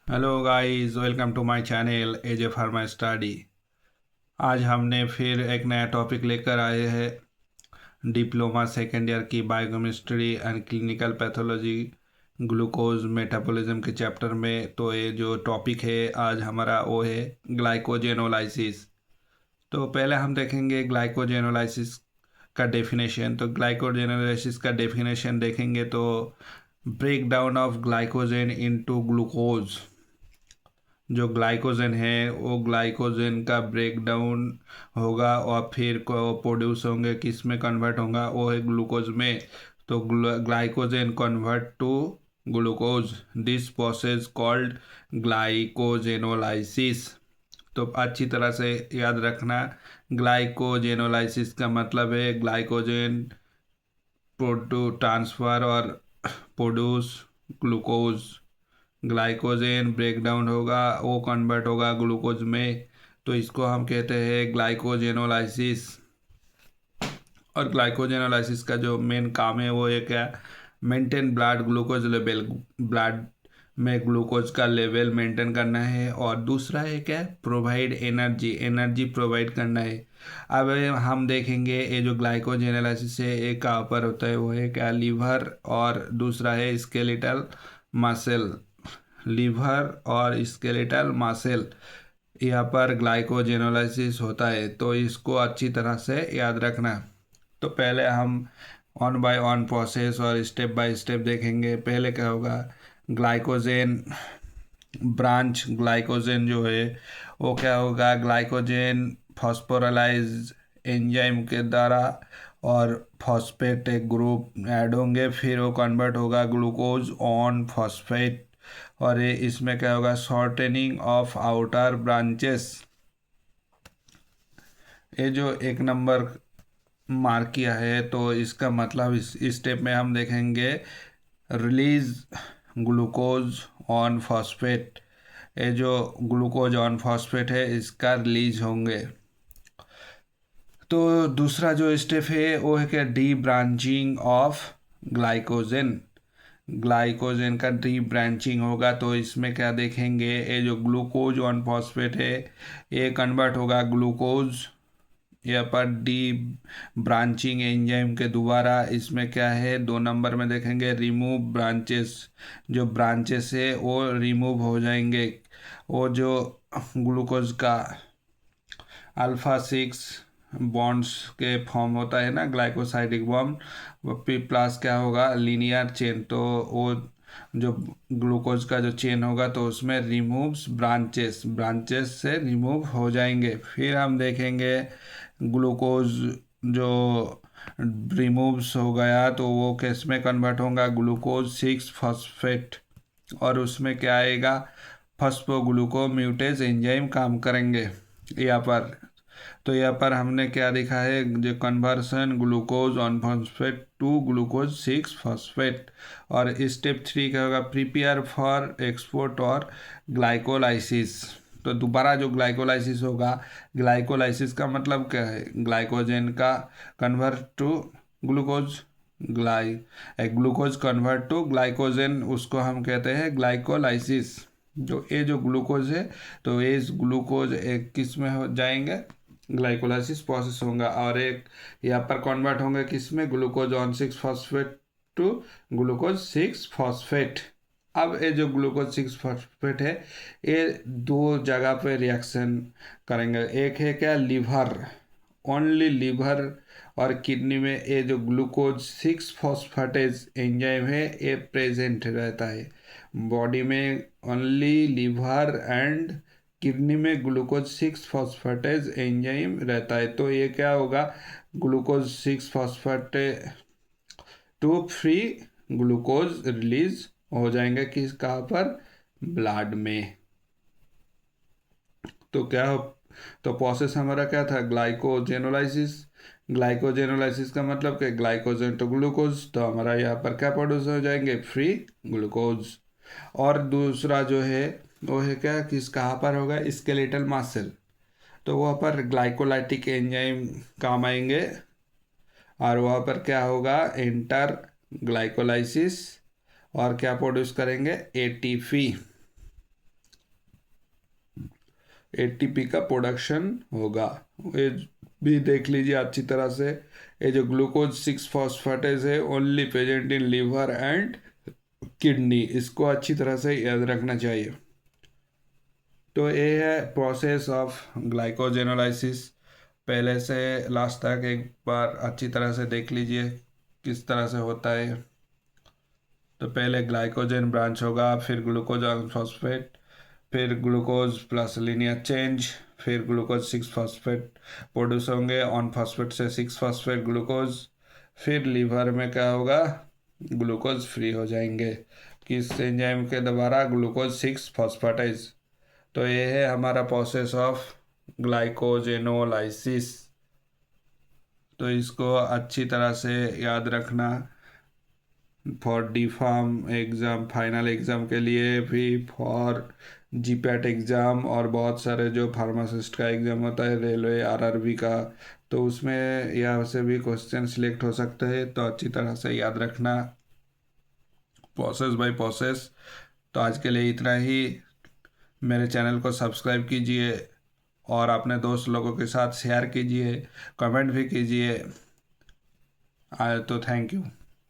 Hello guys, welcome to my channel AJ pharma study. आज हमने फिर एक नया टॉपिक लेकर आए हैं। डिप्लोमा सेकेंड ईयर की biochemistry and clinical pathology glucose metabolism के चैप्टर में। तो ये जो टॉपिक है आज हमारा वो है ग्लाइकोजेनोलाइसिस। तो पहले हम देखेंगे ग्लाइकोजेनोलाइसिस का डेफिनेशन। तो ग्लाइकोजेनोलाइसिस का डेफिनेशन देखेंगे तो break down of glycogen into glucose. जो ग्लाइकोजन है वो ग्लाइकोजन का ब्रेक डाउन होगा और फिर को प्रोड्यूस होंगे, किस में कन्वर्ट होगा, वो है ग्लूकोज में। तो glycogen convert to glucose, this process called glycogenolysis. तो अच्छी तरह से याद रखना, ग्लाइकोजेनोलाइसिस का मतलब है ग्लाइकोजन प्रोटू ट्रांसफ़र और produce glucose. Glycogen break down होगा, वो कन्वर्ट होगा ग्लूकोज में, तो इसको हम कहते हैं ग्लाइकोजेनोलाइसिस। और ग्लाइकोजेनोलाइसिस का जो मेन काम है वो है क्या, maintain blood glucose level, blood में ग्लूकोज का लेवल मेंटेन करना है। और दूसरा है क्या, प्रोवाइड एनर्जी, एनर्जी प्रोवाइड करना है। अब हम देखेंगे ये जो ग्लाइकोजेनोलाइसिस है एक कहाँ पर होता है, वो है क्या, लीवर, और दूसरा है स्केलेटल मसल। लीवर और स्केलेटल मसल, यहाँ पर ग्लाइकोजेनोलाइसिस होता है, तो इसको अच्छी तरह से याद रखना। तो पहले हम ऑन बाय ऑन प्रोसेस और स्टेप बाय स्टेप देखेंगे। पहले क्या होगा, ग्लाइकोजेन ब्रांच, ग्लाइकोजेन जो है वो क्या होगा, ग्लाइकोजेन फॉस्फोराइलाइज एंजाइम के द्वारा और फॉस्फेट एक ग्रुप ऐड होंगे, फिर वो कन्वर्ट होगा ग्लूकोज ऑन फॉस्फेट। और ये इसमें क्या होगा, शॉर्टनिंग ऑफ आउटर ब्रांचेस। ये जो एक नंबर मार्क किया है तो इसका मतलब इस स्टेप में हम देखेंगे रिलीज ग्लूकोज ऑन फॉस्फेट। ये जो ग्लूकोज ऑन फॉस्फेट है इसका रिलीज होंगे। तो दूसरा जो स्टेप है वो है क्या, D branching of glycogen. Glycogen का डी ब्रांचिंग होगा, तो इसमें क्या देखेंगे, ये जो ग्लूकोज ऑन फॉस्फेट है ये कन्वर्ट होगा ग्लूकोज, यहाँ पर डी ब्रांचिंग एंजाइम के द्वारा। इसमें क्या है, 2 नंबर में देखेंगे रिमूव ब्रांचेस, जो ब्रांचेस है वो रिमूव हो जाएंगे। वो जो ग्लूकोज का अल्फ़ा 6 बॉन्ड्स के फॉर्म होता है ना, ग्लाइकोसाइडिक बॉन्ड, वो पी प्लस क्या होगा, लीनियर चेन। तो वो जो ग्लूकोज का जो चेन होगा तो उसमें रिमूव्स ब्रांचेस, ब्रांचेस से रिमूव हो जाएंगे। फिर हम देखेंगे ग्लूकोज जो रिमूव्स हो गया तो वो किस में कन्वर्ट होगा, ग्लूकोज 6 फॉस्फेट, और उसमें क्या आएगा, फॉस्फोग्लूकोम्यूटेज एंजाइम काम करेंगे यहाँ पर। तो यहाँ पर हमने क्या देखा है, जो conversion glucose one phosphate to glucose 6 phosphate. और स्टेप 3 क्या होगा, प्रिपेयर फॉर एक्सपोर्ट और ग्लाइकोलाइसिस। तो दोबारा जो ग्लाइकोलाइसिस होगा, ग्लाइकोलाइसिस का मतलब क्या है, ग्लाइकोजन का convert to glucose, glucose convert to glycogen, उसको हम कहते हैं ग्लाइकोलाइसिस। जो ये जो ग्लूकोज है तो ये इस ग्लूकोज एक किस में हो जाएंगे, ग्लाइकोलाइसिस प्रोसेस होगा, और एक यहाँ पर कन्वर्ट होंगे किस में, glucose one 6 phosphate to glucose 6 phosphate. अब ये जो ग्लूकोज 6 फॉस्फेट है ये 2 जगह पे रिएक्शन करेंगे। एक है क्या, लीवर, ओनली लीवर और किडनी में ये जो ग्लूकोज 6 फॉस्फेटेज एंजाइम है ये प्रेजेंट रहता है। बॉडी में ओनली लीवर एंड किडनी में ग्लूकोज 6 फॉस्फेटेज एंजाइम रहता है। तो ये क्या होगा, glucose 6 phosphatase to free glucose release हो जाएंगे किस, कहाँ पर, ब्लड में। तो क्या हो, तो प्रोसेस हमारा क्या था, ग्लाइकोजेनोलाइसिस। ग्लाइकोजेनोलाइसिस का मतलब क्या, ग्लाइकोजन तो ग्लूकोज, तो हमारा यहाँ पर क्या प्रोड्यूस हो जाएंगे, फ्री ग्लूकोज। और दूसरा जो है वो है क्या, किस कहाँ पर होगा, स्केलेटल मसल। तो वहाँ पर ग्लाइकोलाइटिक एंजाइम काम आएंगे, और वहाँ पर क्या होगा, इंटर ग्लाइकोलाइसिस, और क्या प्रोड्यूस करेंगे, एटीपी। एटीपी का प्रोडक्शन होगा। ये भी देख लीजिए अच्छी तरह से। ये जो ग्लूकोज 6 फॉस्फेटेज है only present in liver and kidney, इसको अच्छी तरह से याद रखना चाहिए। तो ये है प्रोसेस ऑफ ग्लाइकोजेनोलाइसिस। पहले से लास्ट तक एक बार अच्छी तरह से देख लीजिए किस तरह से होता है। तो पहले ग्लाइकोजन ब्रांच होगा, फिर ग्लूकोज ऑन फॉस्फेट, फिर ग्लूकोज प्लस लीनियर चेंज, फिर ग्लूकोज 6 फॉस्फेट प्रोड्यूस होंगे, ऑन फॉस्फेट से 6 फॉस्फेट ग्लूकोज, फिर लीवर में क्या होगा, ग्लूकोज फ्री हो जाएंगे किस एंजाइम के द्वारा, ग्लूकोज 6 फॉस्फेटेज। तो ये है हमारा प्रोसेस ऑफ ग्लाइकोजेनोलाइसिस। तो इसको अच्छी तरह से याद रखना for D pharm exam, final exam के लिए भी, फॉर जीपैट एग्ज़ाम, और बहुत सारे जो फार्मासिस्ट का एग्ज़ाम होता है, रेलवे आरआरबी का, तो उसमें यहाँ से भी क्वेश्चन सिलेक्ट हो सकते हैं। तो अच्छी तरह से याद रखना प्रोसेस बाय प्रोसेस। तो आज के लिए इतना ही। मेरे चैनल को सब्सक्राइब कीजिए और अपने दोस्त लोगों के साथ शेयर कीजिए, कमेंट भी कीजिए। तो थैंक यू।